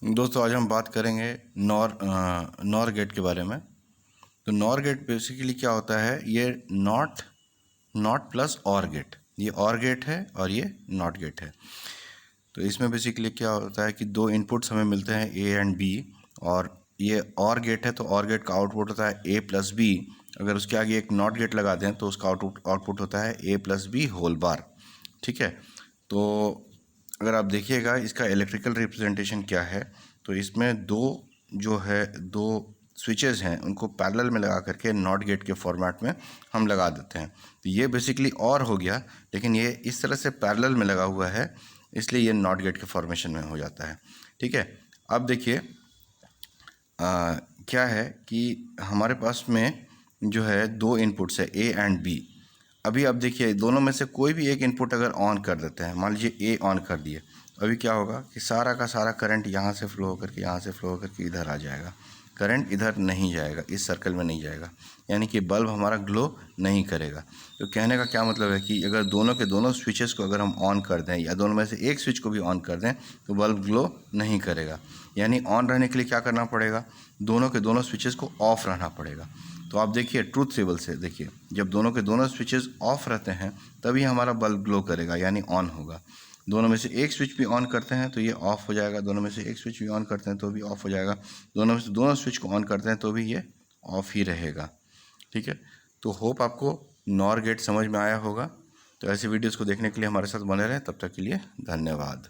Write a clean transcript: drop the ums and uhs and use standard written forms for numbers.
दोस्तों आज हम बात करेंगे नॉर गेट के बारे में। तो नॉर गेट बेसिकली क्या होता है, ये नॉट प्लस और गेट, ये और गेट है और ये नॉट गेट है। तो इसमें बेसिकली क्या होता है कि दो इनपुट्स हमें मिलते हैं ए एंड बी, और ये और गेट है तो और गेट का आउटपुट होता है ए प्लस बी। अगर उसके आगे एक नॉट गेट लगा दें तो उसका आउटपुट होता है ए प्लस बी होल बार। ठीक है, तो अगर आप देखिएगा इसका इलेक्ट्रिकल रिप्रेजेंटेशन क्या है, तो इसमें दो स्विचेस हैं, उनको पैरेलल में लगा करके नॉट गेट के फॉर्मेट में हम लगा देते हैं। तो ये बेसिकली और हो गया, लेकिन ये इस तरह से पैरेलल में लगा हुआ है इसलिए ये नॉट गेट के फॉर्मेशन में हो जाता है। ठीक है, अब देखिए क्या है कि हमारे पास में जो है दो इनपुट्स है ए एंड बी। अभी आप देखिए दोनों में से कोई भी एक इनपुट अगर ऑन कर देते हैं, मान लीजिए ए ऑन कर दिए, अभी क्या होगा कि सारा का सारा करंट यहाँ से फ्लो होकर के यहाँ से फ्लो होकर के इधर आ जाएगा। करंट इधर नहीं जाएगा, इस सर्कल में नहीं जाएगा, यानी कि बल्ब हमारा ग्लो नहीं करेगा। तो कहने का क्या मतलब है कि अगर दोनों के दोनों स्विचेस को अगर हम ऑन कर दें या दोनों में से एक स्विच को भी ऑन कर दें तो बल्ब ग्लो नहीं करेगा। यानी ऑन रहने के लिए क्या करना पड़ेगा, दोनों के दोनों स्विचेस को ऑफ रहना पड़ेगा। तो आप देखिए ट्रूथ टेबल से देखिए, जब दोनों के दोनों स्विचेस ऑफ रहते हैं तभी हमारा बल्ब ग्लो करेगा, यानी ऑन होगा। दोनों में से एक स्विच भी ऑन करते हैं तो ये ऑफ हो जाएगा, दोनों में से एक स्विच भी ऑन करते हैं तो भी ऑफ हो जाएगा, दोनों में से दोनों स्विच को ऑन करते हैं तो भी ये ऑफ ही रहेगा। ठीक है, तो होप आपको नॉर गेट समझ में आया होगा। तो ऐसे वीडियोज़ को देखने के लिए हमारे साथ बने रहें, तब तक के लिए धन्यवाद।